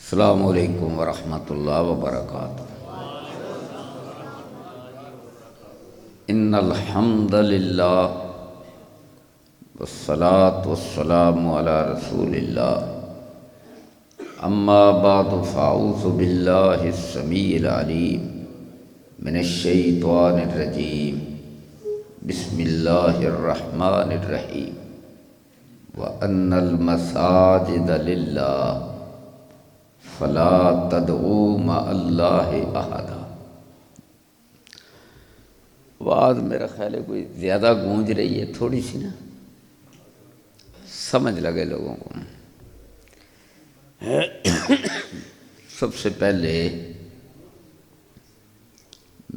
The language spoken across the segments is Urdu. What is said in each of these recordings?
السلام علیکم ورحمۃ اللہ وبرکاتہ۔ ان الحمد للہ والصلاة والسلام علی رسول اللہ، اما بعد فاعوذ باللہ السمیع العلیم من الشیطان الرجیم، بسم اللہ الرحمن الرحیم۔ وَأَنَّ الْمَسَاجِدَ لِلَّهِ فَلَا تَدْعُوا مَعَ اللَّهِ أَحَدًا۔ آواز میرا خیال ہے کوئی زیادہ گونج رہی ہے، تھوڑی سی نا سمجھ لگے لوگوں کو۔ سب سے پہلے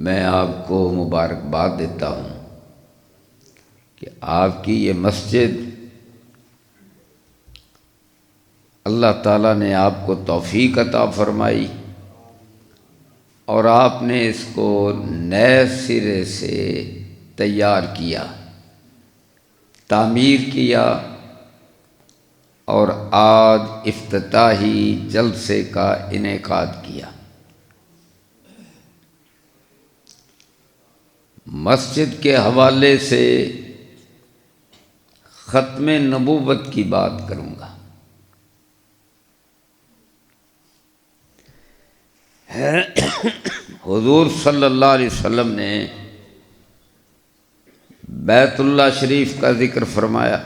میں آپ کو مبارکباد دیتا ہوں کہ آپ کی یہ مسجد اللہ تعالیٰ نے آپ کو توفیق عطا فرمائی اور آپ نے اس کو نئے سرے سے تیار کیا، تعمیر کیا اور آج افتتاحی جلسے کا انعقاد کیا۔ مسجد کے حوالے سے ختم نبوت کی بات کروں گا۔ حضور صلی اللہ علیہ وسلم نے بیت اللہ شریف کا ذکر فرمایا۔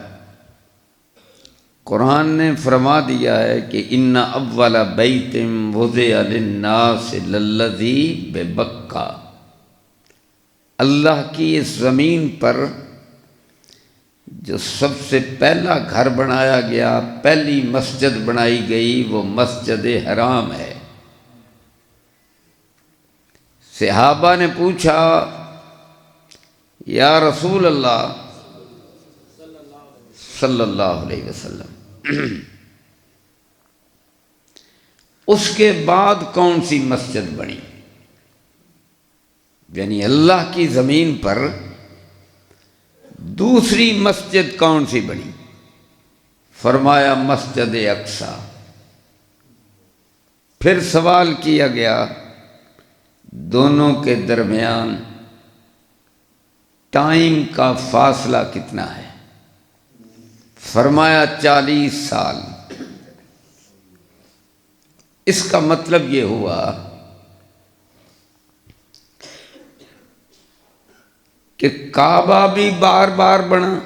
قرآن نے فرما دیا ہے کہ ان اول بیت وضع للناس للذی ببکہ، اللہ کی اس زمین پر جو سب سے پہلا گھر بنایا گیا، پہلی مسجد بنائی گئی، وہ مسجد حرام ہے۔ صحابہ نے پوچھا یا رسول اللہ صلی اللہ علیہ وسلم، اس کے بعد کون سی مسجد بنی؟ یعنی اللہ کی زمین پر دوسری مسجد کون سی بنی؟ فرمایا مسجد اقصی۔ پھر سوال کیا گیا دونوں کے درمیان ٹائم کا فاصلہ کتنا ہے؟ فرمایا 40 سال۔ اس کا مطلب یہ ہوا کہ کعبہ بھی بار بار بنا،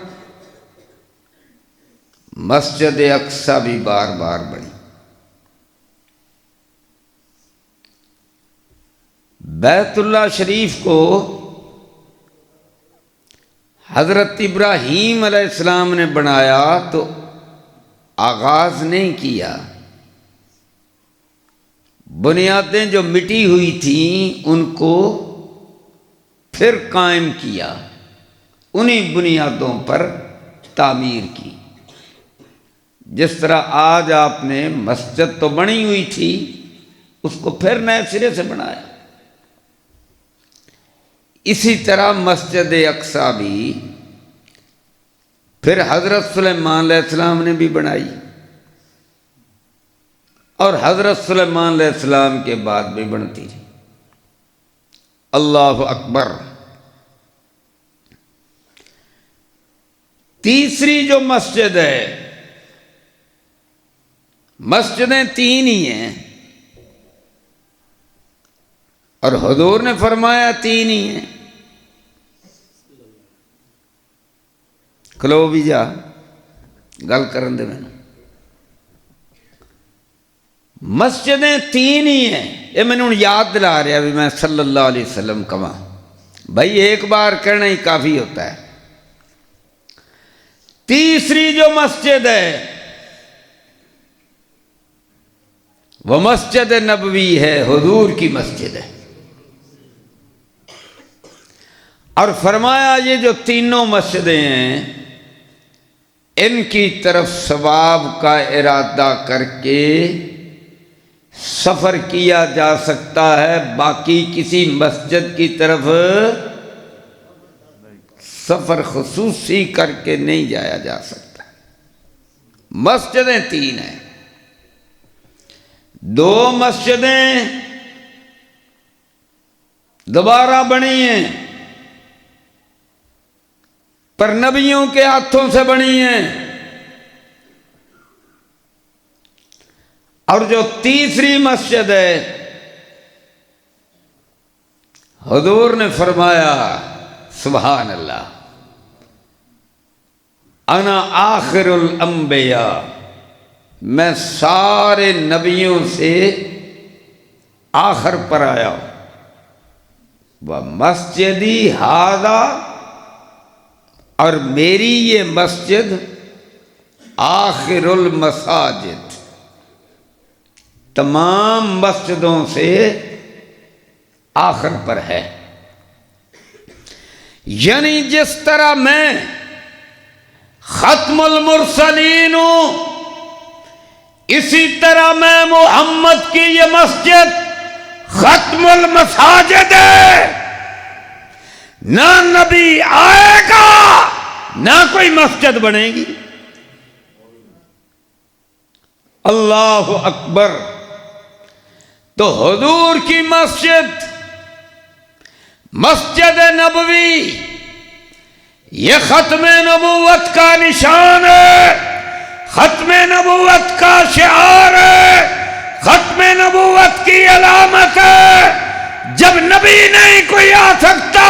مسجد اقصی بھی بار بار بنی۔ بیت اللہ شریف کو حضرت ابراہیم علیہ السلام نے بنایا تو آغاز نہیں کیا، بنیادیں جو مٹی ہوئی تھیں ان کو پھر قائم کیا، انہی بنیادوں پر تعمیر کی۔ جس طرح آج آپ نے مسجد تو بنی ہوئی تھی، اس کو پھر نئے سرے سے بنایا۔ اسی طرح مسجد اقصی بھی پھر حضرت سلیمان علیہ السلام نے بھی بنائی، اور حضرت سلیمان علیہ السلام کے بعد بھی بنتی رہی۔ اللہ اکبر۔ تیسری جو مسجد ہے، مسجدیں 3 ہی ہیں اور حضور نے فرمایا 3 ہی ہیں۔ کھلو بھی جا، گل کرن دے میں۔ مسجدیں 3 ہی ہیں، یہ میں نے یاد دلا رہا بھی میں صلی اللہ علیہ وسلم کہاں بھائی، ایک بار کہنا ہی کافی ہوتا ہے۔ تیسری جو مسجد ہے وہ مسجد نبوی ہے، حضور کی مسجد ہے۔ اور فرمایا یہ جو تینوں مسجدیں ہیں، ان کی طرف ثواب کا ارادہ کر کے سفر کیا جا سکتا ہے، باقی کسی مسجد کی طرف سفر خصوصی کر کے نہیں جایا جا سکتا۔ مسجدیں 3 ہیں۔ 2 مسجدیں دوبارہ بنی ہیں، پر نبیوں کے ہاتھوں سے بنی ہیں، اور جو تیسری مسجد ہے حضور نے فرمایا سبحان اللہ، انا آخر الانبیاء، میں سارے نبیوں سے آخر پر آیا ہوں، ومسجدی ھذا، اور میری یہ مسجد آخر المساجد، تمام مسجدوں سے آخر پر ہے۔ یعنی جس طرح میں ختم المرسلین ہوں، اسی طرح میں محمد کی یہ مسجد ختم المساجد ہے، نہ نبی آئے گا نہ کوئی مسجد بنے گی۔ اللہ اکبر۔ تو حضور کی مسجد، مسجد نبوی، یہ ختم نبوت کا نشان ہے، ختم نبوت کا شعار ہے، ختم نبوت کی علامت ہے۔ جب نبی نہیں کوئی آ سکتا،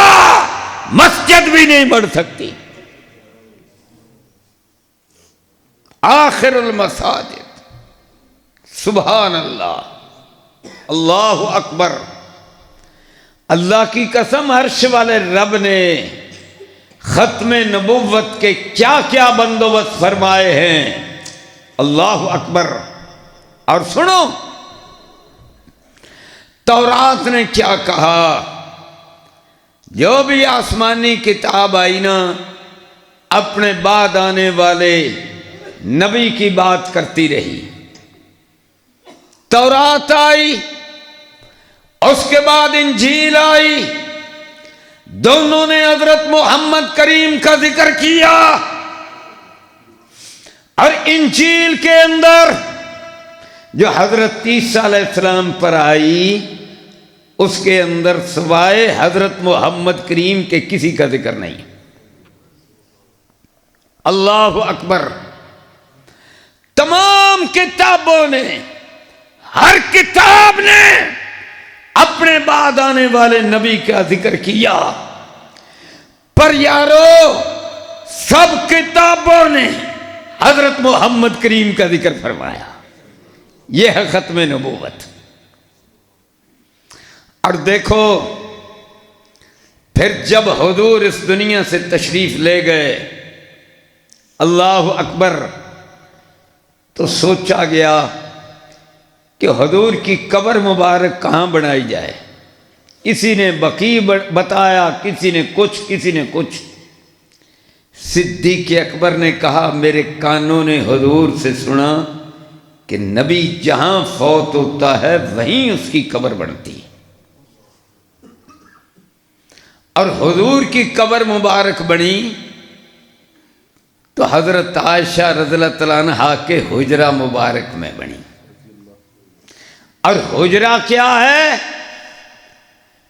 مسجد بھی نہیں بڑھ سکتی۔ آخر المساجد، سبحان اللہ، اللہ اکبر۔ اللہ کی قسم، عرش والے رب نے ختم نبوت کے کیا کیا بندوبست فرمائے ہیں، اللہ اکبر۔ اور سنو تورات نے کیا کہا، جو بھی آسمانی کتاب آئی نا، اپنے بعد آنے والے نبی کی بات کرتی رہی۔ تورات آئی، اس کے بعد انجیل آئی، دونوں نے حضرت محمد کریم کا ذکر کیا، اور انجیل کے اندر جو حضرت عیسیٰ علیہ السلام پر آئی، اس کے اندر سوائے حضرت محمد کریم کے کسی کا ذکر نہیں۔ اللہ اکبر۔ تمام کتابوں نے، ہر کتاب نے اپنے بعد آنے والے نبی کا ذکر کیا، پر یارو سب کتابوں نے حضرت محمد کریم کا ذکر فرمایا۔ یہ ہے ختم نبوت۔ اور دیکھو پھر جب حضور اس دنیا سے تشریف لے گئے، اللہ اکبر، تو سوچا گیا کہ حضور کی قبر مبارک کہاں بنائی جائے۔ کسی نے بقیع بتایا، کسی نے کچھ، کسی نے کچھ۔ صدیق اکبر نے کہا میرے کانوں نے حضور سے سنا کہ نبی جہاں فوت ہوتا ہے وہیں اس کی قبر بنتی، اور حضور کی قبر مبارک بنی تو حضرت عائشہ رضی اللہ تعالیٰ عنہا کے حجرہ مبارک میں بنی۔ اور حجرہ کیا ہے؟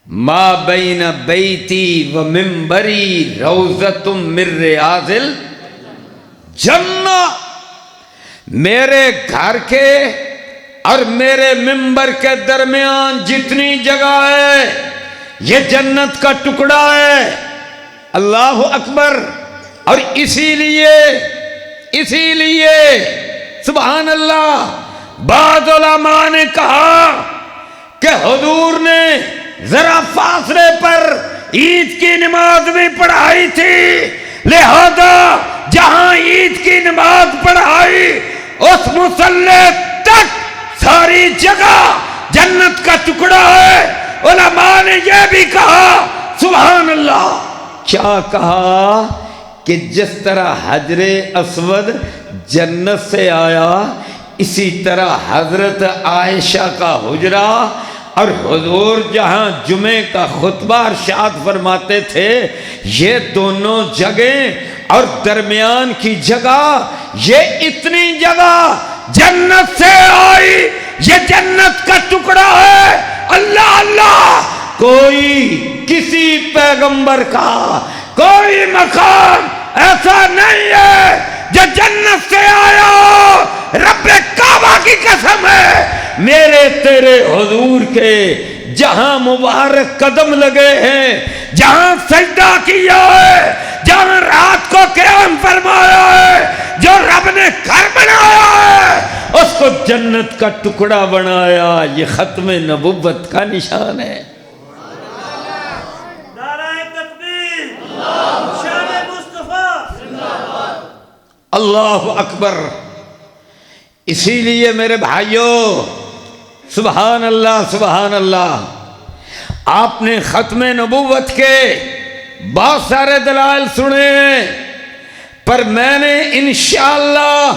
ما بین بیتی و منبری روضۃ من ریاض الجنہ، میرے گھر کے اور میرے منبر کے درمیان جتنی جگہ ہے یہ جنت کا ٹکڑا ہے۔ اللہ اکبر۔ اور اسی لیے سبحان اللہ، بعض علماء نے کہا کہ حضور نے ذرا فاصلے پر عید کی نماز بھی پڑھائی تھی، لہذا جہاں عید کی نماز پڑھائی اس مصلی تک ساری جگہ جنت کا ٹکڑا ہے۔ علماء نے یہ بھی کہا سبحان اللہ، کیا کہا کہ جس طرح حجر اسود جنت سے آیا، اسی طرح حضرت عائشہ کا حجرہ اور حضور جہاں جمعے کا خطبہ ارشاد فرماتے تھے، یہ دونوں جگہیں اور درمیان کی جگہ، یہ اتنی جگہ جنت سے آئی یہ جنت کا ٹکڑا ہے. اللہ اللہ، کوئی کسی پیغمبر کا کوئی مقام ایسا نہیں ہے جو جنت سے آیا ہو. رب کعبہ کی قسم ہے، میرے تیرے حضور کے جہاں مبارک قدم لگے ہیں، جہاں سجدہ کیا ہے، جہاں رات کو قیام فرمایا ہے، جو رب نے گھر بنایا ہے اس کو جنت کا ٹکڑا بنایا. یہ ختم نبوت کا نشان ہے. اللہ اکبر. اسی لیے میرے بھائیوں، سبحان اللہ سبحان اللہ، آپ نے ختم نبوت کے بہت سارے دلائل سنے، پر میں نے انشاءاللہ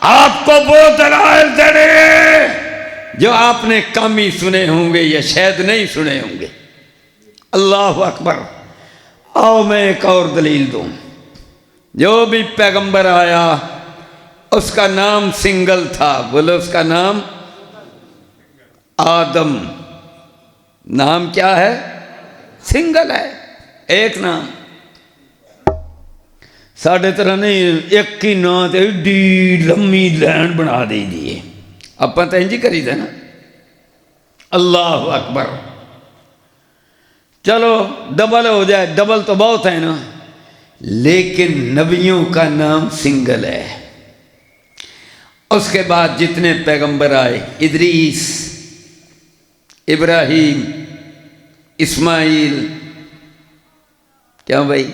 آپ کو وہ دلائل دینے جو آپ نے کم ہی سنے ہوں گے یا شاید نہیں سنے ہوں گے. اللہ اکبر. آؤ میں ایک اور دلیل دوں. جو بھی پیغمبر آیا اس کا نام سنگل تھا. بولو اس کا نام آدم. نام کیا ہے؟ سنگل ہے، ایک نام. ساڑھے طرح نہیں ایک کی نام تے ایڈی لمبی لائن بنا دے دیئے. اپنا تو انجی کری تھے نا. اللہ اکبر. چلو ڈبل ہو جائے، ڈبل تو بہت ہے نا، لیکن نبیوں کا نام سنگل ہے. اس کے بعد جتنے پیغمبر آئے، ادریس، ابراہیم، اسماعیل، کیا بھائی،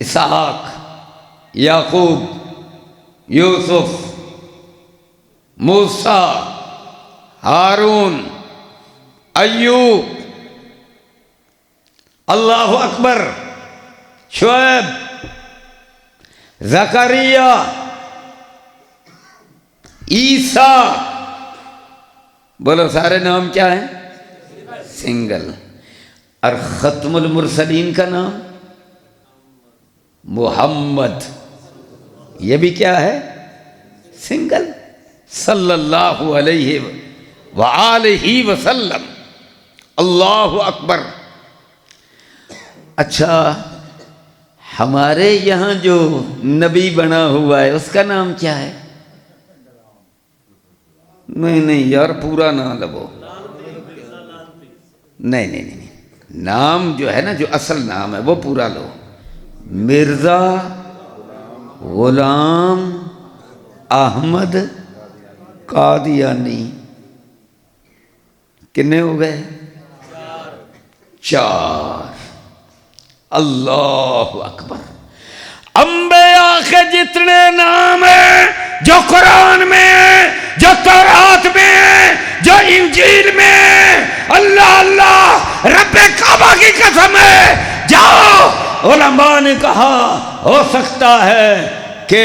اسحاق، یعقوب، یوسف، موسیٰ، ہارون، ایوب، اللہ اکبر، شعیب، زکریا، عیسیٰ. بولو سارے نام کیا ہیں؟ سنگل. اور ختم المرسلین کا نام محمد، یہ بھی کیا ہے؟ سنگل. صلی اللہ علیہ وآلہ وسلم. اللہ اکبر. اچھا، ہمارے یہاں جو نبی بنا ہوا ہے اس کا نام کیا ہے؟ نہیں یار، پورا نام لو. نہیں، نام جو ہے نا، جو اصل نام ہے وہ پورا لو. مرزا غلام احمد قادیانی. کتنے ہو گئے؟ 4. اللہ اکبر. انبیاء کے جتنے نام ہیں جو قرآن میں ہیں، جو تورات میں ہیں، جو انجیل میں ہیں، اللہ اللہ، رب کعبہ کی قسم ہے، جاؤ. علماء نے کہا ہو سکتا ہے کہ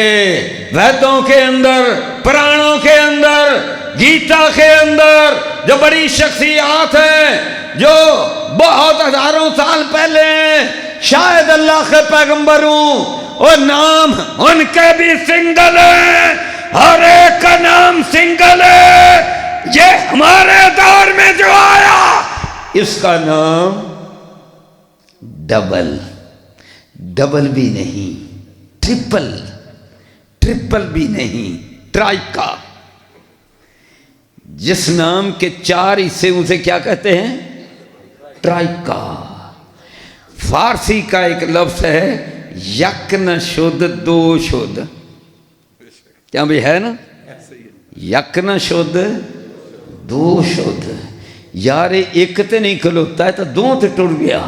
ویدوں کے اندر، پرانوں کے اندر، گیتا کے اندر جو بڑی شخصیات ہیں جو بہت ہزاروں سال پہلے ہیں، شاید اللہ کے پیغمبر ہوں، اور نام ان کے بھی سنگل ہیں. ہر ایک کا نام سنگل ہے. یہ ہمارے دور میں جو آیا اس کا نام ڈبل بھی نہیں، ٹرپل بھی نہیں، ٹرائکا. جس نام کے 4 حصے اسے کیا کہتے ہیں؟ ٹرائکا. فارسی کا ایک لفظ ہے یک نہ شد دو شد. کیا بھی ہے نا؟ یک نہ شد دو شد. یار ایک تے نہیں کھلوتا ہے تو 2 تے ٹر گیا.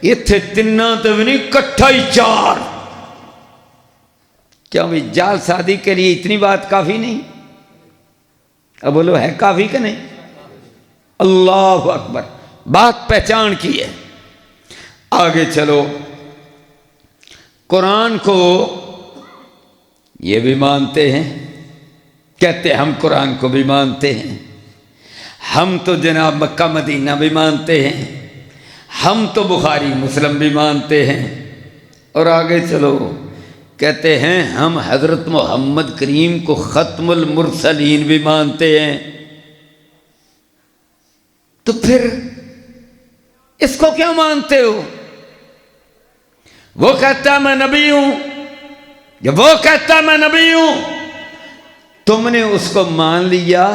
اتھے 3 تے بھی نہیں، کٹھا ہی 4. کیا بھی جال شادی کے لیے اتنی بات کافی نہیں؟ اب بولو ہے کافی کہ نہیں؟ اللہ اکبر. بات پہچان کی ہے. آگے چلو. قرآن کو یہ بھی مانتے ہیں، کہتے ہم قرآن کو بھی مانتے ہیں. ہم تو جناب مکہ مدینہ بھی مانتے ہیں، ہم تو بخاری مسلم بھی مانتے ہیں. اور آگے چلو، کہتے ہیں ہم حضرت محمد کریم کو ختم المرسلین بھی مانتے ہیں، تو پھر اس کو کیا مانتے ہو؟ وہ کہتا میں نبی ہوں، جب وہ کہتا میں نبی ہوں، تم نے اس کو مان لیا،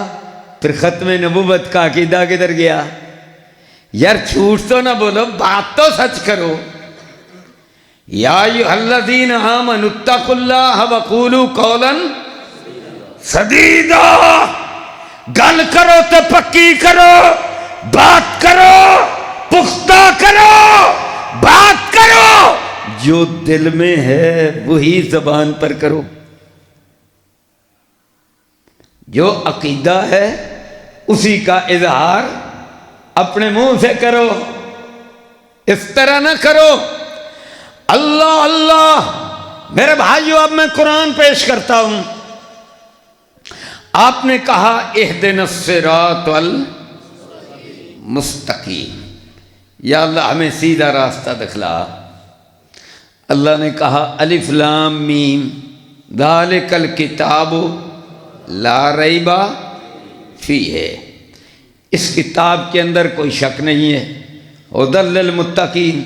پھر ختم نبوت کا عقیدہ کدھر گیا؟ یار جھوٹ تو نہ بولو، بات تو سچ کرو۔ یا ایھا الذین آمنوا اتقوا اللہ وقولوا قولا سدیدا، گل کرو تو پکی کرو، بات کرو پختہ کرو، بات کرو جو دل میں ہے وہی زبان پر کرو، جو عقیدہ ہے اسی کا اظہار اپنے منہ سے کرو، اس طرح نہ کرو۔ اللہ اللہ، میرے بھائیو اب میں قرآن پیش کرتا ہوں۔ آپ نے کہا اہدنا الصراط المستقیم، یا اللہ ہمیں سیدھا راستہ دکھلا۔ اللہ نے کہا الف لام میم ذالک الکتاب لا ریب فیہ، اس کتاب کے اندر کوئی شک نہیں ہے۔ ھدی للمتقین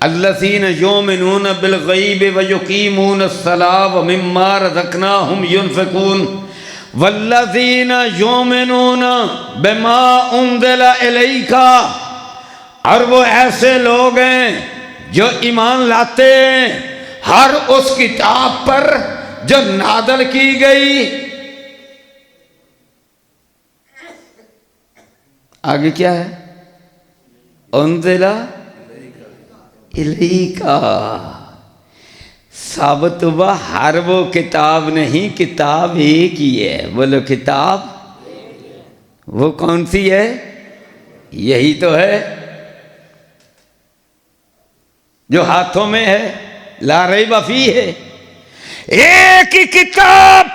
الذین یؤمنون بالغیب ویقیمون الصلاۃ ومما رزقناہم ینفقون والذین یؤمنون بما انزل الیک، اور وہ ایسے لوگ ہیں جو ایمان لاتے ہیں ہر اس کتاب پر جو نازل کی گئی۔ آگے کیا ہے؟ انزل الیک، ثابت ہوا ہر وہ کتاب نہیں، کتاب ایک ہی ہے۔ بولو کتاب وہ کون سی ہے؟ یہی تو ہے جو ہاتھوں میں ہے، لا ریب فیہ ہے۔ ایک ہی کتاب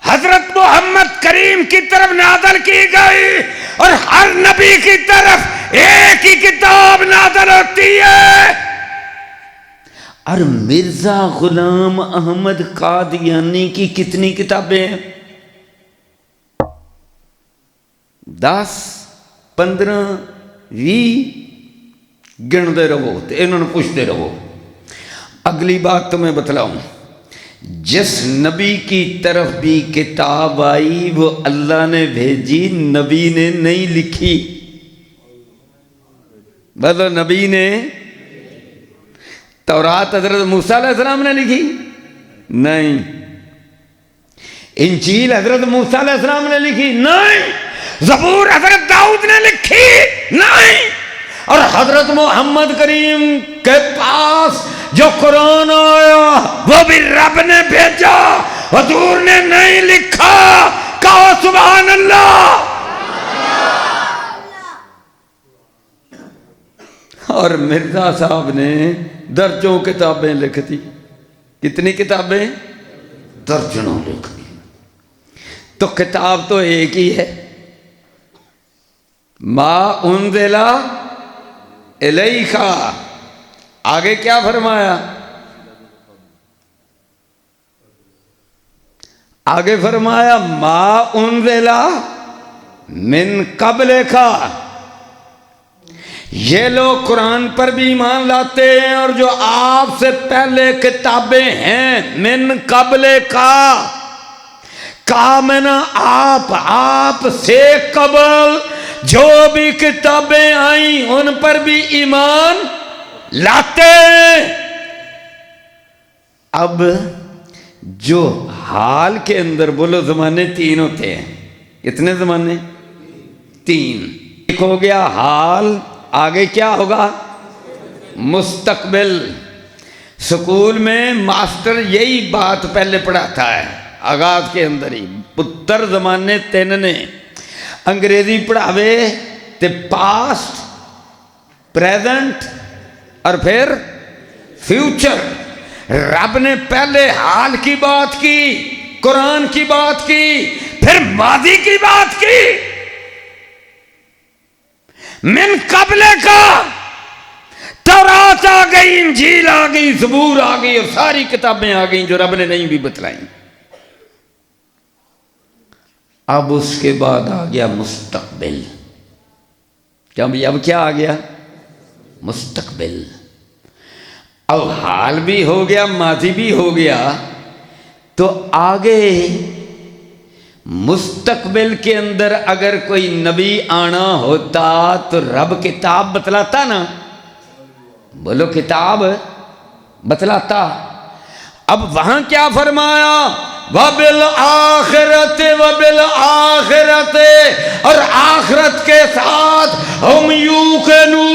حضرت محمد کریم کی طرف نازل کی گئی، اور ہر نبی کی طرف ایک ہی کتاب نازل ہوتی ہے۔ اور مرزا غلام احمد قادیانی کی کتنی کتابیں ہیں؟ 10 15 20 گنتے رہو، انہوں نے پوچھتے رہو۔ اگلی بات تمہیں بتلاؤں، جس نبی کی طرف بھی کتاب آئی وہ اللہ نے بھیجی، نبی نے نہیں لکھی۔ بولو نبی نے؟ تورات حضرت موسیٰ علیہ السلام نے لکھی؟ نہیں۔ انجیل حضرت موسیٰ علیہ السلام نے لکھی؟ نہیں۔ زبور حضرت داؤد نے لکھی؟ نہیں۔ اور حضرت محمد کریم کے پاس جو قرآن آیا وہ بھی رب نے بھیجا، حضور نے نہیں لکھا۔ کہو سبحان اللہ۔ اور مرزا صاحب نے درجوں کتابیں لکھ دی۔ کتنی کتابیں؟ درجنوں لکھ دی۔ تو کتاب تو ایک ہی ہے، ما انزل الیک۔ آگے کیا فرمایا؟ آگے فرمایا ما انزل من قبلک۔ یہ لوگ قرآن پر بھی ایمان لاتے ہیں، اور جو آپ سے پہلے کتابیں ہیں من قبلک، کہا میں نے آپ سے قبل جو بھی کتابیں آئیں ان پر بھی ایمان لاتے ہیں۔ اب جو حال کے اندر، بولو زمانے 3 ہوتے ہیں۔ کتنے زمانے؟ 3۔ ایک ہو گیا حال، آگے کیا ہوگا؟ مستقبل۔ سکول میں ماسٹر یہی بات پہلے پڑھاتا ہے آغاز کے اندر ہی۔ پتر زمانے 3 نے انگریزی پڑھاوے تے پاسٹ، پریزنٹ اور پھر فیوچر۔ رب نے پہلے حال کی بات کی، قرآن کی بات کی، پھر ماضی کی بات کی۔ من قبل کا تورات آ گئی، انجیل آ گئی، زبور آ گئی، اور ساری کتابیں آ گئیں جو رب نے نہیں بھی بتلائیں۔ اب اس کے بعد آ گیا مستقبل۔ کیا بھئی اب کیا آ گیا؟ مستقبل۔ اب حال بھی ہو گیا، ماضی بھی ہو گیا، تو آگے مستقبل کے اندر اگر کوئی نبی آنا ہوتا تو رب کتاب بتلاتا نا، بولو کتاب بتلاتا۔ اب وہاں کیا فرمایا؟ وَبِالْآخِرَةِ وَبِالْآخِرَةِ، اور آخرت کے ساتھ ہم یوقنون،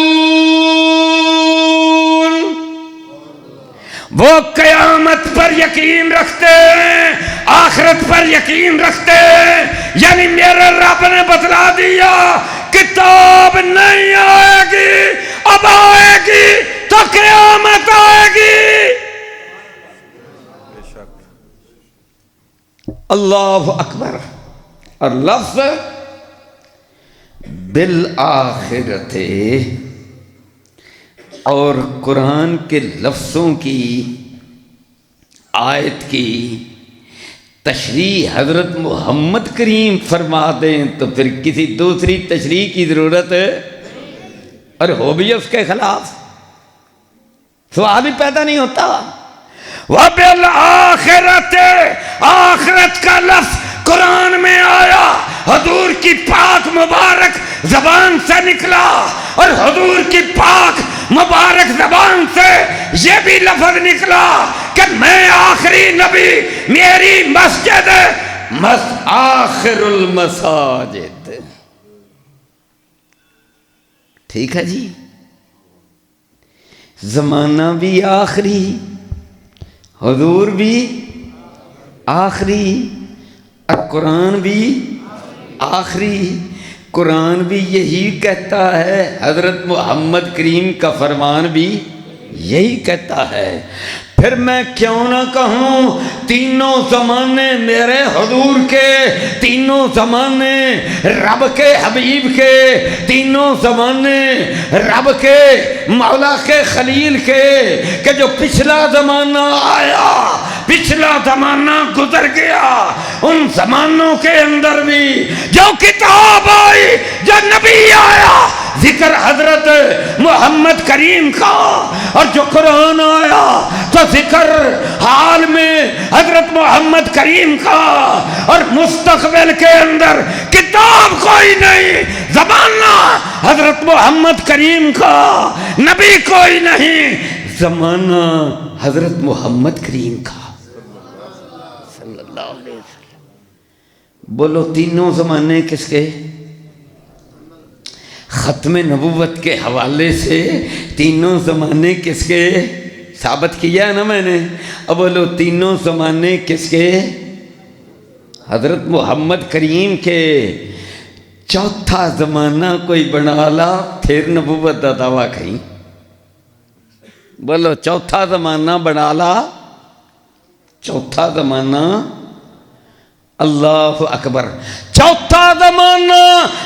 وہ قیامت پر یقین رکھتے ہیں، آخرت پر یقین رکھتے ہیں۔ یعنی میرے رب نے بتلا دیا کتاب نہیں آئے گی، اب آئے گی تو قیامت آئے گی۔ اللہ اکبر۔ اور لفظ بالآخرت اور قرآن کے لفظوں کی آیت کی تشریح حضرت محمد کریم فرما دیں تو پھر کسی دوسری تشریح کی ضرورت اور ہو بھی اس کے خلاف سوال ہی پیدا نہیں ہوتا۔ وَبِالْآخِرَةِ، آخرت کا لفظ قرآن میں آیا، حضور کی پاک مبارک زبان سے نکلا، اور حضور کی پاک مبارک زبان سے یہ بھی لفظ نکلا کہ میں آخری نبی، میری مسجد آخر المساجد۔ ٹھیک ہے جی، زمانہ بھی آخری، حضور بھی آخری، اور قرآن بھی آخری۔ قرآن بھی یہی کہتا ہے، حضرت محمد کریم کا فرمان بھی یہی کہتا ہے۔ پھر میں کیوں نہ کہوں تینوں زمانے میرے حضور کے، تینوں زمانے رب کے حبیب کے، تینوں زمانے رب کے مولا کے خلیل کے، کہ جو پچھلا زمانہ آیا، پچھلا زمانہ گزر گیا، ان زمانوں کے اندر بھی جو کتاب آئی، جو نبی آیا، ذکر حضرت محمد کریم کا، اور جو قرآن آیا تو ذکر حال میں حضرت محمد کریم کا، اور مستقبل کے اندر کتاب کوئی نہیں، زمانہ حضرت محمد کریم کا، نبی کوئی نہیں، زمانہ حضرت محمد کریم کا صلی اللہ علیہ وسلم۔ بولو تینوں زمانے کس کے؟ ختم نبوت کے حوالے سے تینوں زمانے کس کے؟ ثابت کیا ہے نا میں نے۔ اب بولو تینوں زمانے کس کے؟ حضرت محمد کریم کے۔ چوتھا زمانہ کوئی بنا لا پھر نبوت دا دعویٰ کہیں۔ بولو چوتھا زمانہ بنا لا، چوتھا زمانہ، اللہ اکبر، چوتھا زمانہ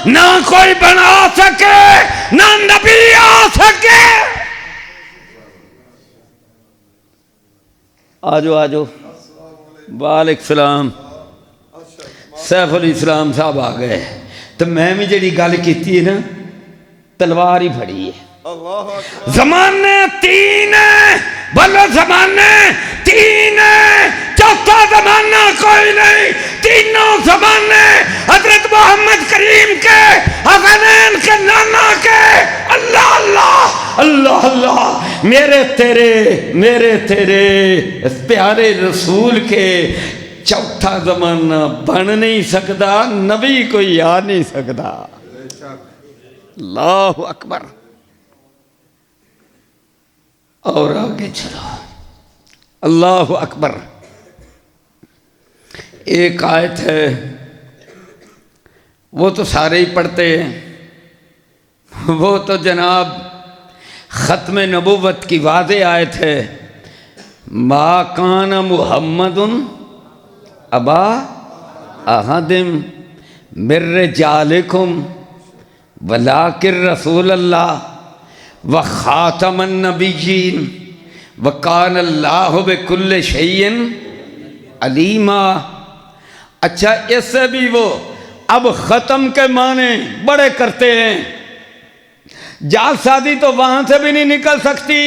نہ کوئی بنا سکے، نہ نبی آ سکے۔ آجو آجو، وعلیکم السلام، سیف علی اسلام صاحب آ گئے۔ تو میں بھی جڑی گل کیتی ہے نا، تلوار ہی پھڑی ہے۔ زمانے تین ہیں، بولو زمانے تین ہیں، چوتھا زمانہ کوئی نہیں، تینوں زمانے حضرت محمد کریم کے، حسنین کے نانا کے۔ اللہ اللہ اللہ اللہ، میرے تیرے اس پیارے رسول کے چوتھا زمانہ بن نہیں سکتا، نبی کوئی آ نہیں سکتا۔ اللہ اکبر۔ اور آگے چلو، اللہ اکبر۔ ایک آیت ہے، وہ تو سارے ہی پڑھتے ہیں، وہ تو جناب ختم نبوت کی واضح آیت ہے، ما کان محمد ابا احد من رجالکم ولکن رسول اللہ وخاتم النبیین وکان اللہ بکل شیء علیما۔ اچھا اس سے بھی وہ اب ختم کے معنی بڑے کرتے ہیں، جال سازی تو وہاں سے بھی نہیں نکل سکتی،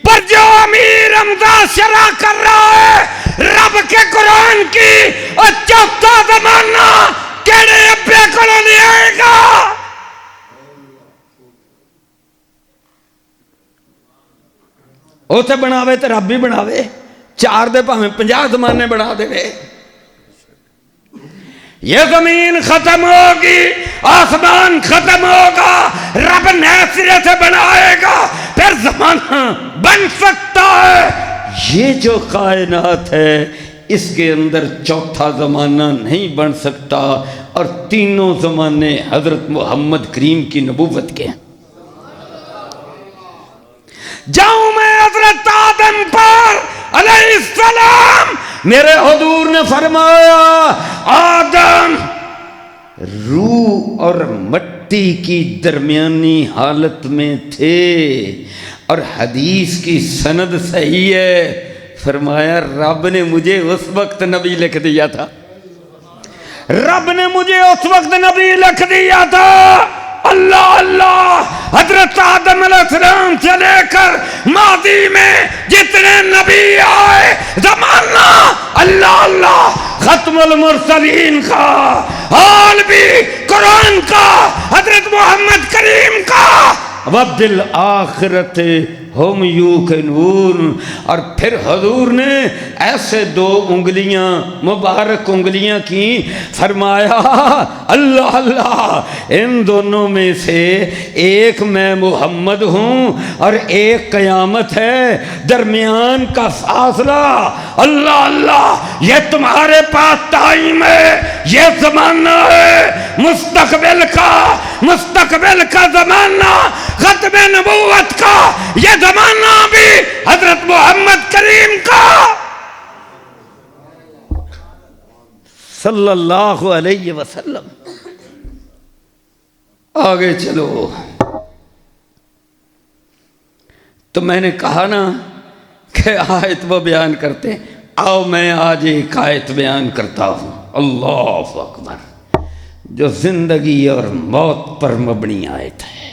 پر جو امیر امداد شرح کر رہا ہے رب کے قرآن کی اور چوتھا زمانہ کیڑے ابے کو نہیں آئے گا۔ اوتے بناوے تے رب بھی بناوے، چار دے پاویں 50 زمانے بنا دے وے۔ یہ زمین ختم ہوگی، آسمان ختم ہوگا، رب نئے سرے سے بنائے گا، پھر زمانہ بن سکتا ہے۔ یہ جو کائنات ہے اس کے اندر چوتھا زمانہ نہیں بن سکتا، اور تینوں زمانے حضرت محمد کریم کی نبوت کے ہیں۔ جاؤں میں حضرت آدم پر علیہ السلام، میرے حضور نے فرمایا آدم روح اور مٹی کی درمیانی حالت میں تھے، اور حدیث کی سند صحیح ہے، فرمایا رب نے مجھے اس وقت نبی لکھ دیا تھا، رب نے مجھے اس وقت نبی لکھ دیا تھا۔ اللہ اللہ، حضرت آدم علیہ السلام سے لے کر ماضی میں جتنے نبی آئے، زمانہ اللہ اللہ، ختم المرسلین کا، حال بھی قرآن کا، حضرت محمد کریم کا، وَبِالْآخِرَةِ ہم یوقنون۔ اور پھر حضور نے ایسے 2 انگلیاں مبارک انگلیاں کی، فرمایا اللہ اللہ، ان دونوں میں سے ایک میں محمد ہوں اور ایک قیامت ہے، درمیان کا فاصلہ اللہ اللہ، یہ تمہارے پاس ٹائم ہے، یہ زمانہ ہے مستقبل کا زمانہ، ختم نبوت کا یہ زمانہ بھی حضرت محمد کریم کا صلی اللہ علیہ وسلم۔ آگے چلو، تو میں نے کہا نا کہ آیت وہ بیان کرتے، آؤ میں آج ایک آیت بیان کرتا ہوں، اللہ اکبر، جو زندگی اور موت پر مبنی آیت ہے،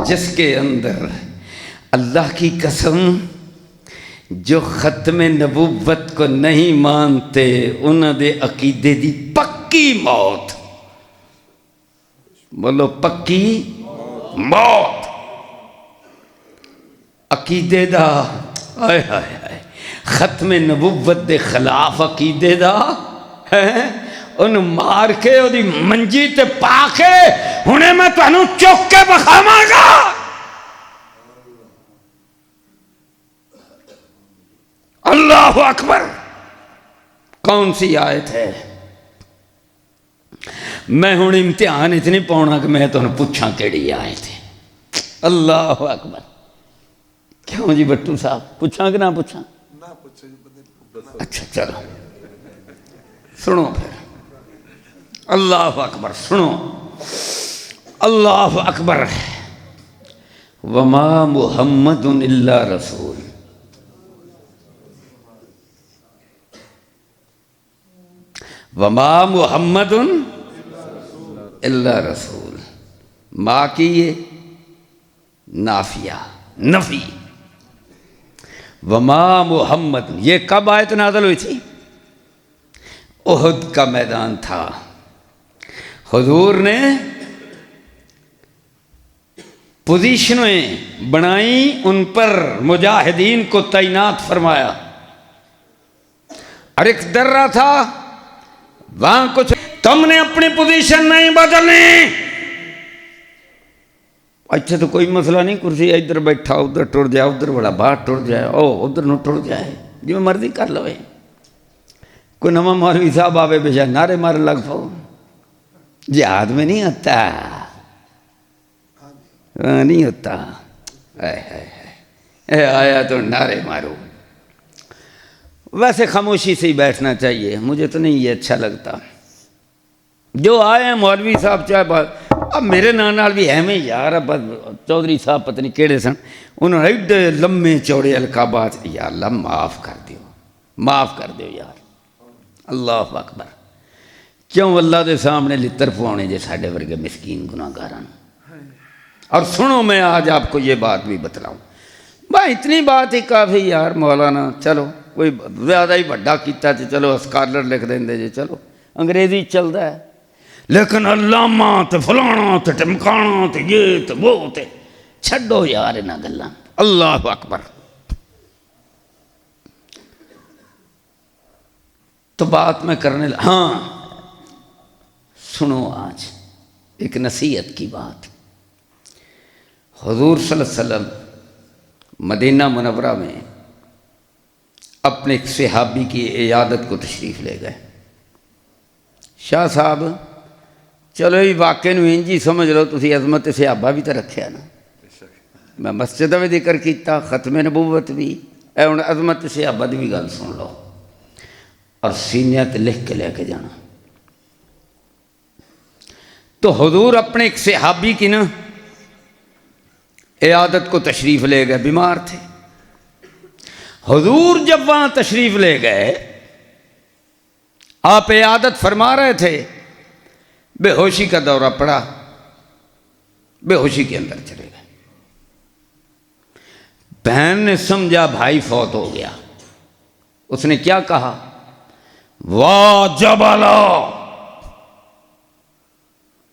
جس کے اندر اللہ کی قسم جو ختم نبوت کو نہیں مانتے انہاں دے عقیدے دی پکی موت، بولو پکی موت، عقیدے دا آئے آئے آئے ختم نبوت دے خلاف عقیدے دا ہے، ان مار کے او دی منجی تے پا کے ہنے میں تانوں چوک کے بخاواں گا۔ اللہ اکبر، کون سی آیت ہے؟ میں ہوں امتحان اتنی پاؤنا کہ میں تانوں پوچھاں کیڑی آیت ہے۔ اللہ اکبر، کیوں جی بٹو صاحب، پوچھاں کہ نہ پوچھاں؟ اچھا چلو سنو پھر، اللہ اکبر، سنو، اللہ اکبر، وما محمد الا رسول، وما محمد الا رسول، ما کی یہ نافیہ نفی، وما محمد، یہ کب آیت نازل ہوئی تھی؟ احد کا میدان تھا، حضور نے پوزیشنیں بنائیں، ان پر مجاہدین کو تعینات فرمایا، اور ایک درہ تھا وہاں کچھ، تم نے اپنی پوزیشن نہیں بدلنی، اچھا تو کوئی مسئلہ نہیں، کرسی ادھر بیٹھا ادھر ٹر جائے، ادھر بڑا باہر ٹر جائے، او ادھر نہ ٹر جائے، جو مرضی کر لوے، کوئی نواں مولوی صاحب آوے بے جائے نعرے مارے لگ پاؤ، جہاد میں نہیں ہوتا، نہیں ہوتا، اے آیا تو نعرے مارو۔ ویسے خاموشی سے ہی بیٹھنا چاہیے، مجھے تو نہیں یہ اچھا لگتا، جو آئے ہیں مولوی صاحب چاہے اب میرے نال بھی ایویں یار، اب چودھری صاحب پتہ نہیں کہڑے سن، انہوں نے ایڈے لمے چوڑے القابات، یا اللہ معاف کر دیو، معاف کر دیو یار، اللہ اکبر، کیوں اللہ دے سامنے لتر پوانے جے ساڈے ورگے مسکین گناہگاراں۔ اور سنو میں آج آپ کو یہ بات بھی بتلاؤں، بھائی اتنی بات ہی کافی یار، مولانا چلو کوئی زیادہ ہی بڑا کیتا تے چلو اسکالر لکھ دیں جی، چلو انگریزی چلدا ہے، لیکن علامہ تے فلانا تے ٹمکانا تے یہ تے وہ تے چھڈو یار انہاں گلاں، اللہ اکبر۔ تو بات میں کرنے ہاں سنو آج ایک نصیحت کی بات۔ حضور صلی اللہ علیہ وسلم مدینہ منورہ میں اپنے ایک صحابی کی عیادت کو تشریف لے گئے۔ شاہ صاحب چلو یہ واقعے نو انجی سمجھ لو، تسی عظمت صحابہ بھی تو رکھیا نا، میں مسجد بھی ذکر کیتا، ختم نبوت بھی، اے ہن عظمت صحابہ دی بھی گل سن لو اور سینے تے لکھ کے لے کے جانا۔ تو حضور اپنے ایک صحابی کی نا عیادت کو تشریف لے گئے، بیمار تھے۔ حضور جب وہاں تشریف لے گئے، آپ عیادت فرما رہے تھے، بے ہوشی کا دورہ پڑا، بے ہوشی کے اندر چلے گئے۔ بہن نے سمجھا بھائی فوت ہو گیا، اس نے کیا کہا؟ واہ جبلا،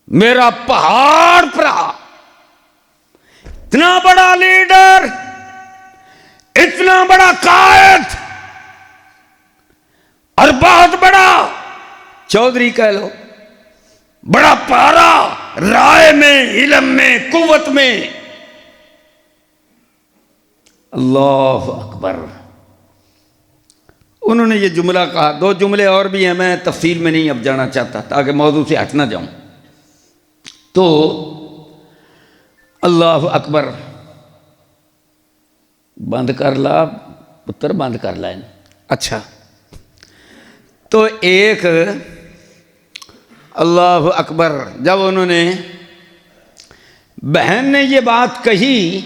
میرا پہاڑ پرا، اتنا بڑا لیڈر، اتنا بڑا قائد اور بہت بڑا چودھری کہہ لو، بڑا پارا رائے میں، علم میں، قوت میں، اللہ اکبر۔ انہوں نے یہ جملہ کہا، دو جملے اور بھی ہیں، میں تفصیل میں نہیں اب جانا چاہتا تاکہ موضوع سے ہٹ نہ جاؤں۔ تو اللہ اکبر، بند کر لا پتر، بند کر لا۔ اچھا، تو ایک اللہ اکبر، جب انہوں نے بہن نے یہ بات کہی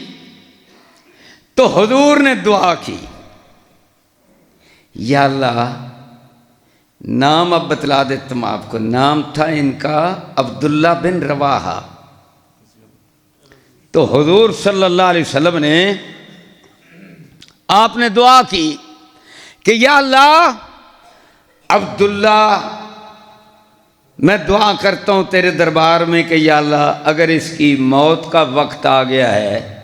تو حضور نے دعا کی، یا اللہ، نام اب بتلا دیتا ہوں آپ کو، نام تھا ان کا عبداللہ بن رواحہ۔ تو حضور صلی اللہ علیہ وسلم نے، آپ نے دعا کی کہ یا اللہ، عبداللہ، میں دعا کرتا ہوں تیرے دربار میں کہ یا اللہ اگر اس کی موت کا وقت آ گیا ہے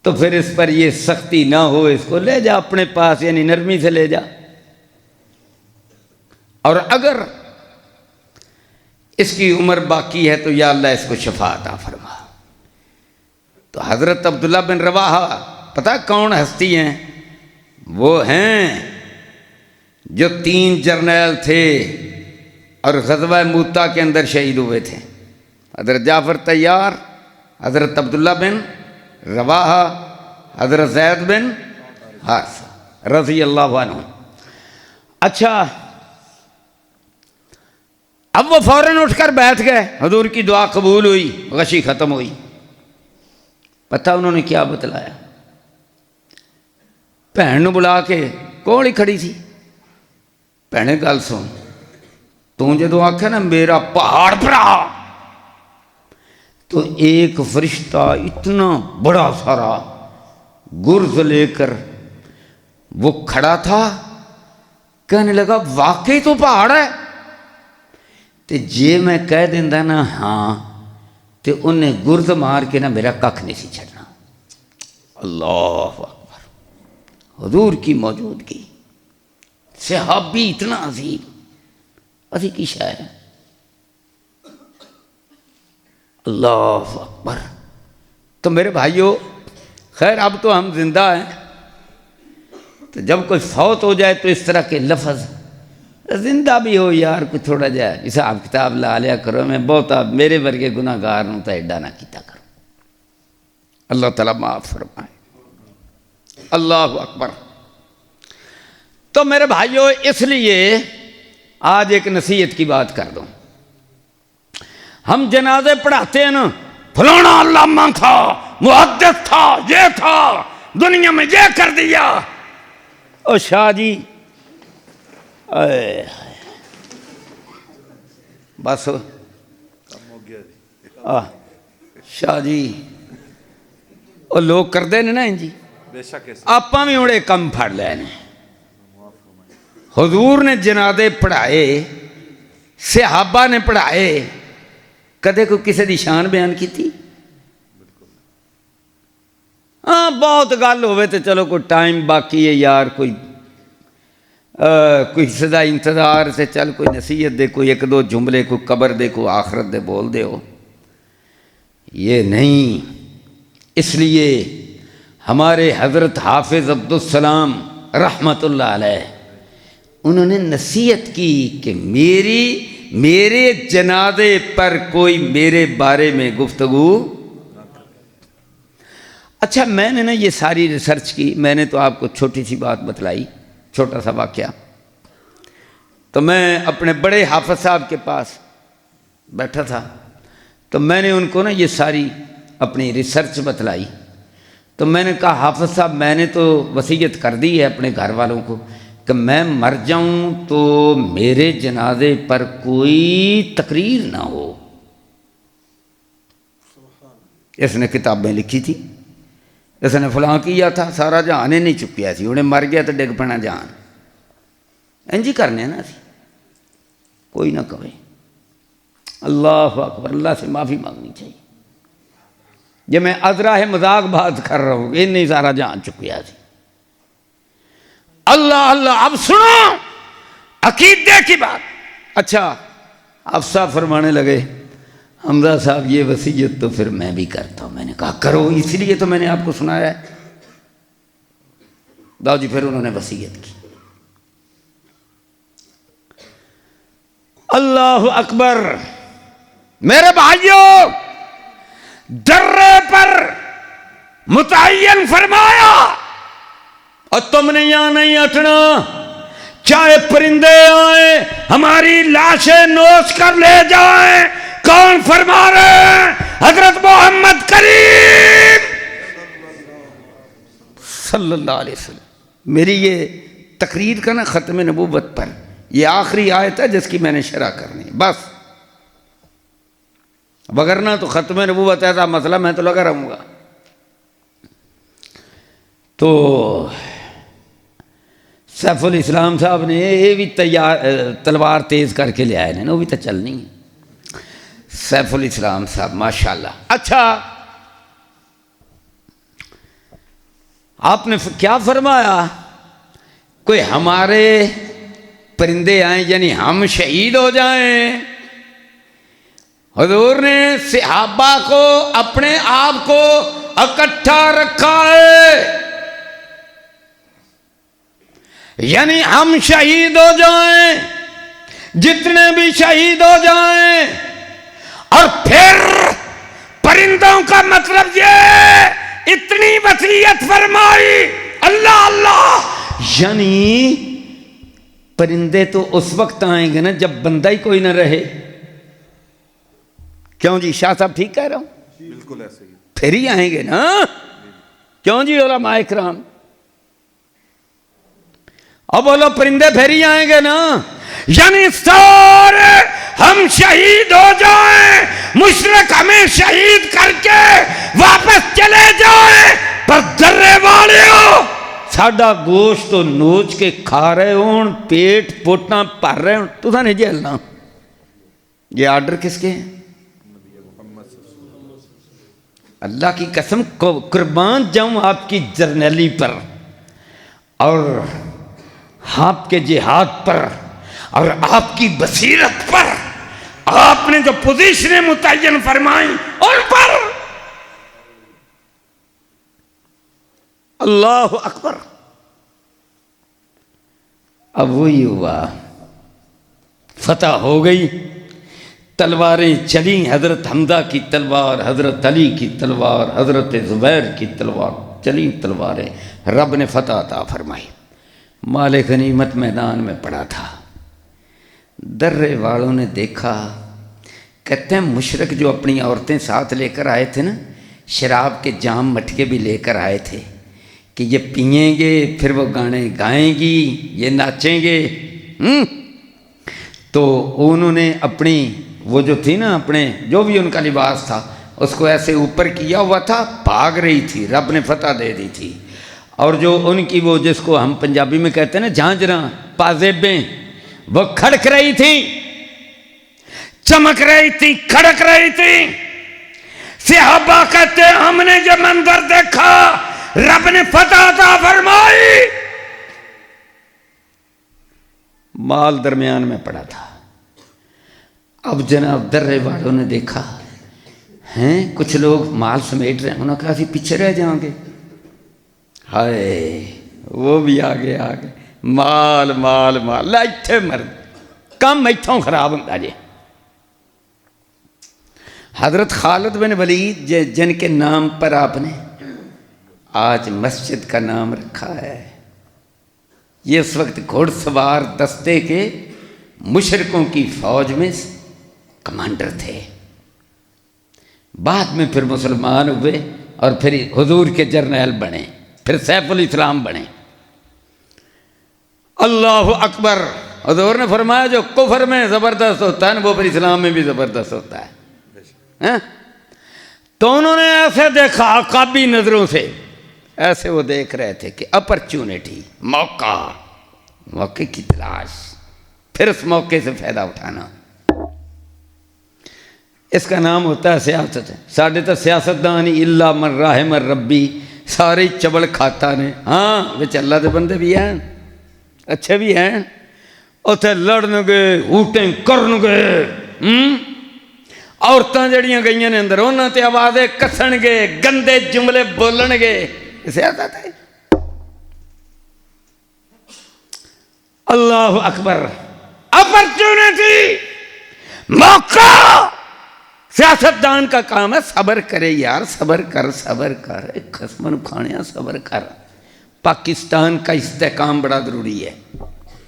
تو پھر اس پر یہ سختی نہ ہو، اس کو لے جا اپنے پاس، یعنی نرمی سے لے جا، اور اگر اس کی عمر باقی ہے تو یا اللہ اس کو شفا عطا فرما۔ تو حضرت عبداللہ بن رواحہ پتہ کون ہستی ہیں؟ وہ ہیں جو 3 جرنیل تھے اور غزوہ موتا کے اندر شہید ہوئے تھے، حضرت جعفر طیار، حضرت عبداللہ بن رواحہ، حضرت زید بن حارثہ رضی اللہ عنہ۔ اچھا، اب وہ فوراً اٹھ کر بیٹھ گئے، حضور کی دعا قبول ہوئی، غشی ختم ہوئی۔ پتہ انہوں نے کیا بتلایا؟ بہن نو بلا کے کول ہی کھڑی تھی، بہنے گل سن، تو جدو آکھے نا میرا پہاڑ پرا، تو ایک فرشتہ اتنا بڑا سارا گرز لے کر وہ کھڑا تھا، کہنے لگا واقعی تو پہاڑ ہے، تے جے میں کہہ دیندہ نا ہاں، تے انہیں گرز مار کے نا میرا ککھ نہیں سی چھڑنا۔ اللہ اکبر، حضور کی موجودگی، صحابی اتنا عظیم، اسی کی شاعر ہے، اللہ اکبر۔ تو میرے بھائیو، خیر اب تو ہم زندہ ہیں، تو جب کوئی فوت ہو جائے تو اس طرح کے لفظ، زندہ بھی ہو یار کوئی تھوڑا جائے حساب کتاب لا لیا کرو، میں بہتا میرے ورگے گناہگار ہوں تو ایڈا نہ کیتا کرو، اللہ تعالیٰ معاف فرمائے، اللہ اکبر۔ تو میرے بھائیو، اس لیے آج ایک نصیحت کی بات کر دوں۔ ہم جنازے پڑھاتے ہیں نا، فلانا علامہ تھا، محدث تھا، یہ تھا، دنیا میں یہ کر دیا. او شاہ جی بس شاہ جی وہ لوگ کرتے ہیں نا جی، آپ بھی ہوں یہ کم پھڑ لے. حضور نے جنازے پڑھائے، صحابہ نے پڑھائے، کدے کوئی کسی دی شان بیان کی تھی؟ ہاں بہت گل ہوئے تو چلو کوئی ٹائم باقی ہے یار، کوئی سدا انتظار سے چل کوئی نصیحت دے، کوئی ایک دو جملے، کوئی قبر دے، کوئی آخرت دے بول دے ہو. یہ نہیں. اس لیے ہمارے حضرت حافظ عبدالسلام رحمۃ اللہ علیہ انہوں نے نصیحت کی کہ میرے جنازے پر کوئی میرے بارے میں گفتگو. اچھا میں نے نا یہ ساری ریسرچ کی، میں نے تو آپ کو چھوٹی سی بات بتلائی، چھوٹا سا واقعہ. تو میں اپنے بڑے حافظ صاحب کے پاس بیٹھا تھا، تو میں نے ان کو نا یہ ساری اپنی ریسرچ بتلائی. تو میں نے کہا حافظ صاحب میں نے تو وصیت کر دی ہے اپنے گھر والوں کو کہ میں مر جاؤں تو میرے جنازے پر کوئی تقریر نہ ہو. اس نے کتابیں لکھی تھی، اس نے فلاں کیا تھا، سارا جہان نہیں چکیا سی، انہیں مر گیا تو ڈگ پنا جان. انجی کرنے نا سی، کوئی نہ کہے. اللہ اکبر، اللہ سے معافی مانگنی چاہیے. یہ میں ادراہ مذاق بات کر رہا ہوں، نہیں سارا جہان چکیا سی. اللہ اللہ. اب سنو عقیدے کی بات. اچھا افسا فرمانے لگے حمزہ صاحب یہ وصیت تو پھر میں بھی کرتا ہوں. میں نے کہا کرو، اس لیے تو میں نے آپ کو سنایا ہے. داؤ جی پھر انہوں نے وصیت کی. اللہ اکبر. میرے بھائیوں، درے پر متعین فرمایا اور تم نے یہاں نہیں ہٹنا، چاہے پرندے آئیں ہماری لاشیں نوچ کر لے جائیں. کون فرما رہے ہیں؟ حضرت محمد کریم صلی اللہ علیہ وسلم. میری یہ تقریر کا نا ختم نبوت پر یہ آخری آیت ہے جس کی میں نے شرح کرنی ہے بس، وگرنہ تو ختم نبوت ایسا مسئلہ میں تو لگا رہوں گا. تو سیف الاسلام صاحب نے یہ بھی تلوار تیز کر کے لے آئے نا، وہ بھی تو چلنی ہے. سیف الاسلام صاحب ماشاءاللہ. اچھا آپ نے کیا فرمایا؟ کوئی ہمارے پرندے آئیں یعنی ہم شہید ہو جائیں. حضور نے صحابہ کو اپنے آپ کو اکٹھا رکھا ہے، یعنی ہم شہید ہو جائیں، جتنے بھی شہید ہو جائیں. اور پھر پرندوں کا مطلب یہ اتنی وصیت فرمائی. اللہ اللہ. یعنی پرندے تو اس وقت آئیں گے نا جب بندہ ہی کوئی نہ رہے. کیوں جی شاہ صاحب ٹھیک کہہ رہا ہوں؟ بالکل ایسے ہی. پھر ہی آئیں گے نا. کیوں جی علماء اکرام؟ اب بولو پرندے پھر ہی آئیں گے نا. یعنی سارے ہم شہید ہو جائیں، مشرک ہمیں شہید کر کے واپس چلے جائیں، پر درے والیوں ساڈا گوشت تو نوچ کے کھا رہے ہون، پیٹ پوٹنا پر رہے ہون، تو نہیں جھیلنا. یہ آرڈر کس کے ہیں؟ اللہ کی قسم قربان جاؤں آپ کی جرنیلی پر اور آپ کے جہاد پر اور آپ کی بصیرت پر. آپ نے جو پوزیشنیں متعین فرمائیں ان پر. اللہ اکبر. اب وہی ہوا، فتح ہو گئی، تلواریں چلیں. حضرت حمزہ کی تلوار، حضرت علی کی تلوار، حضرت زبیر کی تلوار چلیں تلواریں. رب نے فتح عطا فرمائی. مال غنیمت میدان میں پڑا تھا. درے والوں نے دیکھا کہتے ہیں مشرک جو اپنی عورتیں ساتھ لے کر آئے تھے نا، شراب کے جام مٹکے بھی لے کر آئے تھے کہ یہ پئیں گے پھر وہ گانے گائیں گی، یہ ناچیں گے۔ تو انہوں نے اپنی وہ جو تھی نا، اپنے جو بھی ان کا لباس تھا اس کو ایسے اوپر کیا ہوا تھا، بھاگ رہی تھی، رب نے فتح دے دی تھی۔ اور جو ان کی وہ جس کو ہم پنجابی میں کہتے ہیں نا جھانجراں، پازیبیں، وہ کھڑک رہی تھیں، چمک رہی تھی، کھڑک رہی تھی۔ صحابہ کہتے ہیں ہم نے جب منظر دیکھا رب نے فتح عطا فرمائی۔ مال درمیان میں پڑا تھا۔ اب جناب درے والوں نے دیکھا ہیں کچھ لوگ مال سمیٹ رہے ہیں، انہوں نے کہا اسی پیچھے رہ جائیں گے۔ ہائے وہ بھی آگے آگے، مال مال مال، لائٹھے مرد کم ایتھوں خراب ہوتا جی۔ حضرت خالد بن ولید جن کے نام پر آپ نے آج مسجد کا نام رکھا ہے، یہ اس وقت گھوڑ سوار دستے کے مشرکوں کی فوج میں کمانڈر تھے، بعد میں پھر مسلمان ہوئے اور پھر حضور کے جرنیل بنے، پھر سیف الاسلام بنے۔ اللہ اکبر۔ حضور نے فرمایا جو کفر میں زبردست ہوتا ہے نا وہ پھر اسلام میں بھی زبردست ہوتا ہے۔ تو انہوں نے ایسے دیکھا عقابی نظروں سے، ایسے وہ دیکھ رہے تھے کہ اپرچونٹی، موقع کی تلاش، پھر اس موقع سے فائدہ اٹھانا، اس کا نام ہوتا ہے سیاست۔ ساڑھے تو سیاستدان الا من رحم ربی، سارے چبل کھاتا نے، ہاں بچ اللہ دے بندے بھی ہیں، اچھے بھی ہیں، اتنے لڑن گے، اوٹیں کرن گے، عورتاں جڑیاں گئیاں نے اندر انہاں تے آوازیں کسن گے، گندے جملے بولن گے، سیاست ہے۔ اللہ اکبر۔ اپرچونٹی، موقع۔ سیاستدان کا کام ہے صبر کرے یار، صبر کر صبر کر، خصمن کھانیاں صبر کر۔ پاکستان کا استحکام بڑا ضروری ہے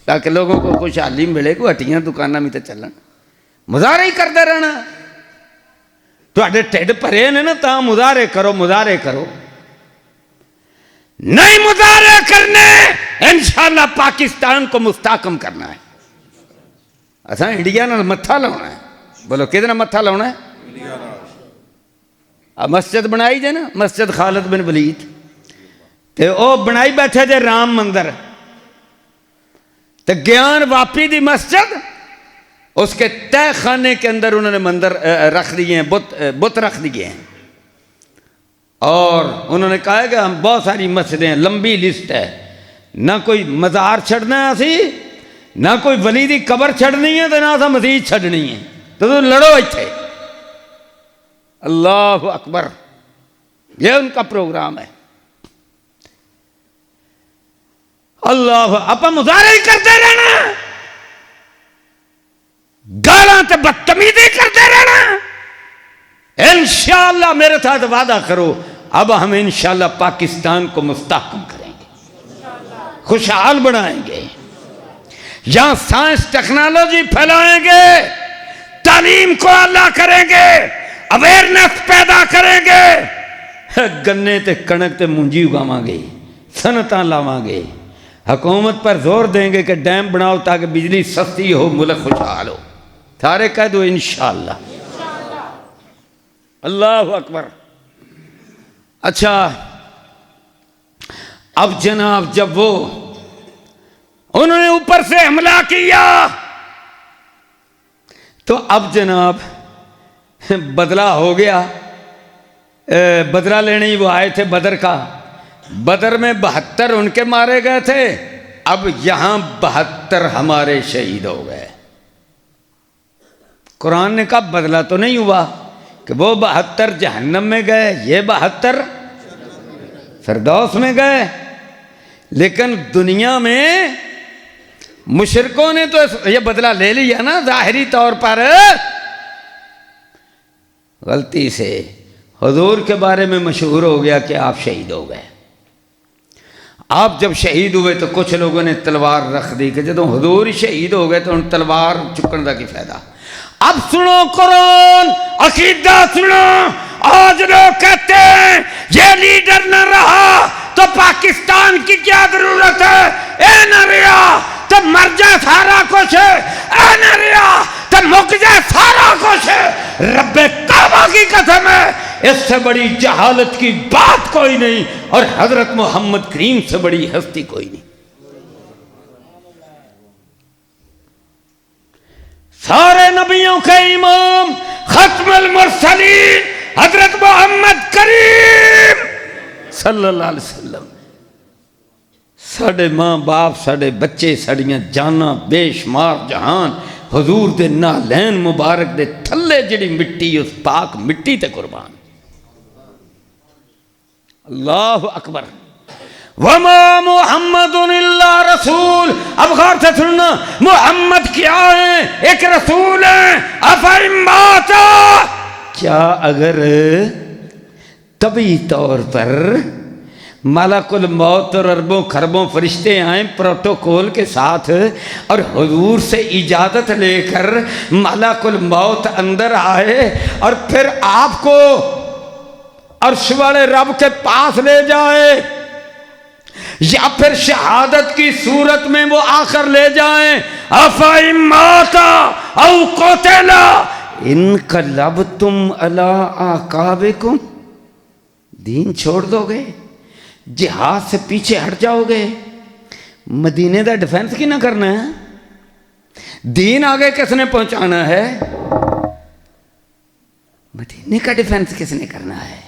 تاکہ لوگوں کو خوشحالی ملے، کو ہٹیاں دکاناں میں تو چلن، مظاہرے ہی کرتے رہنا۔ تواڈے ٹھڈ بھرے نے نا تاں مظاہرے کرو، مظاہرے کرو، نہیں مظاہرے کرنے انشاءاللہ پاکستان کو مستحکم کرنا ہے۔ اساں انڈیا نال متھا لاؤنا ہے، بولو کدے نال متھا لاؤنا ہے؟ مسجد بنائی جے نا، مسجد خالد بن ولید، تے او بنائی بیٹھے جے رام مندر، تے گیان واپی دی مسجد، اس کے تہ خانے کے اندر انہوں نے مندر رکھ دیے ہیں، بت رکھ دیے ہیں، اور انہوں نے کہا ہے کہ ہم بہت ساری مسجدیں ہیں، لمبی لسٹ ہے، نہ کوئی مزار چھڑنا ہے اسی، نہ کوئی ولی دی قبر چھڑنی ہے، تو نہ اسا مسجد چھڑنی ہے، تو لڑو ایتھے۔ اللہ اکبر، یہ ان کا پروگرام ہے۔ اللہ، اپا مظاہرے ہی کرتے رہنا، گالاں تے بدتمیزی کرتے رہنا۔ انشاءاللہ میرے ساتھ وعدہ کرو، اب ہم انشاءاللہ پاکستان کو مستحکم کریں گے، خوشحال بنائیں گے، یہاں سائنس ٹیکنالوجی پھیلائیں گے، تعلیم کو اعلیٰ کریں گے، اویئرنیس پیدا کریں گے، گنے تے کنک تے مونجی اگاواں گے، صنعتاں لاواں گے، حکومت پر زور دیں گے کہ ڈیم بناؤ تاکہ بجلی سستی ہو، ملک خوشحال ہو۔ سارے کہہ دو انشاءاللہ۔ اللہ اکبر۔ اچھا، اب جناب جب وہ انہوں نے اوپر سے حملہ کیا تو اب جناب بدلہ ہو گیا، بدلہ لینے ہی وہ آئے تھے بدر کا، بدر میں 72 ان کے مارے گئے تھے، اب یہاں 72 ہمارے شہید ہو گئے۔ قرآن نے کہا بدلہ تو نہیں ہوا کہ وہ 72 جہنم میں گئے، یہ 72 فردوس میں گئے، لیکن دنیا میں مشرکوں نے تو یہ بدلہ لے لیا نا ظاہری طور پر، غلطی سے حضور کے بارے میں مشہور ہو گیا کہ آپ شہید ہو گئے۔ آپ جب شہید ہوئے تو کچھ لوگوں نے تلوار رکھ دی کہ جب حضور شہید ہو گئے تو ان تلوار چکن دا کی فائدہ۔ اب سنو قرآن، عقیدہ سنو. آج لوگ کہتے ہیں یہ لیڈر نہ رہا تو پاکستان کی کیا ضرورت ہے؟ اے نہ رہا تو مر جائے سارا کچھ، اے نہ رہا تو مک جائے سارا کچھ. رب کعبہ کی قسم ہے اس سے بڑی جہالت کی بات کوئی نہیں، اور حضرت محمد کریم سے بڑی ہستی کوئی نہیں. سارے نبیوں کے امام ختم المرسلین حضرت محمد کریم صلی اللہ علیہ وسلم. ساڑھے ماں باپ، ساڑھے بچے، ساڑیاں جانا بے شمار جہان حضور دے نالین مبارک دے تھلے جڑی مٹی اس پاک مٹی تے قربان. اللہ اکبر. وما محمد الا رسول. اب غور سے سننا، محمد کیا ہے؟ ایک رسول ہے. افئن ماتا، کیا اگر طبعی طور پر ملک الموت اور اربوں خربوں فرشتے آئیں پروٹوکول کے ساتھ اور حضور سے اجازت لے کر ملک الموت اندر آئے اور پھر آپ کو عرش والے رب کے پاس لے جائے، یا پھر شہادت کی صورت میں وہ آخر لے جائیں، افئن ماتا او قتلا انقلبتم علی اعقابکم، دین چھوڑ دو گے، جہاد سے پیچھے ہٹ جاؤ گے. مدینے دا ڈیفنس کی نہ کرنا ہے، دین آگے کس نے پہنچانا ہے؟ مدینے کا ڈیفنس کس نے کرنا ہے؟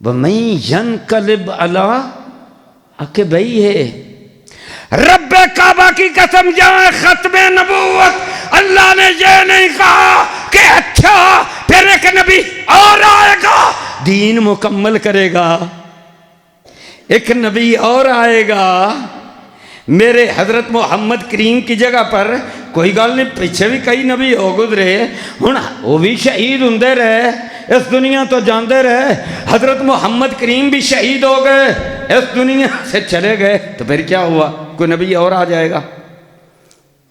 وَمَن يَنْقَلِبْ عَلَىٰ عَقِبَیْہِ ہے. رب کعبہ کی قسم جائے ختم نبوت اللہ نے یہ نہیں کہا کہ اچھا پھر ایک نبی اور آئے گا دین مکمل کرے گا، ایک نبی اور آئے گا میرے حضرت محمد کریم کی جگہ پر. کوئی گل نہیں، پیچھے بھی کئی نبی ہو گزرے، ہن وہ بھی شہید ہوندے رہے، اس دنیا تو جاندے رہے. حضرت محمد کریم بھی شہید ہو گئے، اس دنیا سے چلے گئے، تو پھر کیا ہوا؟ کوئی نبی اور آ جائے گا.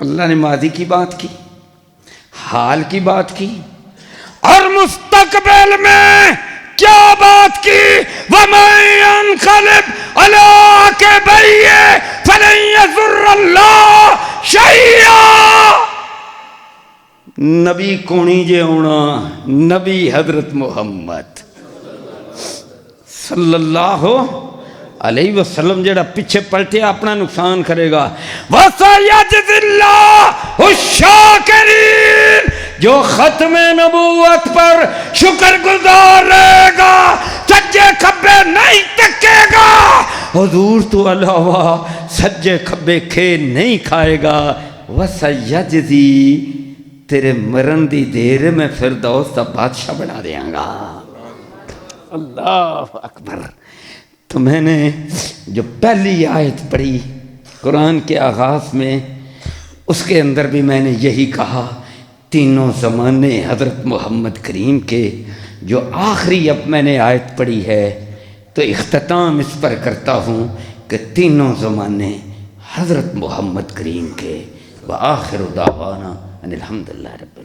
اللہ نے ماضی کی بات کی، حال کی بات کی، اور مستقبل میں کیا بات کی؟ وَمَن يَنْقَلِبْ عَلَىٰ عَقِبَیْہِ فَلَن يَضُرَّ اللَّهَ شَیْئًا. نبی کونی جے ہونا؟ نبی حضرت محمد صلی اللہ علیہ وسلم جڑا پیچھے پلٹے اپنا نقصان کرے گا. وَسَيَجْزِي اللَّهُ الشَّاکِرِینَ. جو ختم نبوت پر شکر گزار رہے گا سجے کھبے نہیں تکے گا، حضور تو علاوہ سجے کھبے کھے نہیں کھائے گا. وَسَيَجْزِي، تیرے مرن دی دیر میں فردوس دا بادشاہ بنا دیاں گا. اللہ اکبر. تو میں نے جو پہلی آیت پڑھی قرآن کے آغاز میں، اس کے اندر بھی میں نے یہی کہا، تینوں زمانے حضرت محمد کریم کے. جو آخری اب میں نے آیت پڑھی ہے تو اختتام اس پر کرتا ہوں کہ تینوں زمانے حضرت محمد کریم کے. وآخر دعوانا ان الحمدللہ رب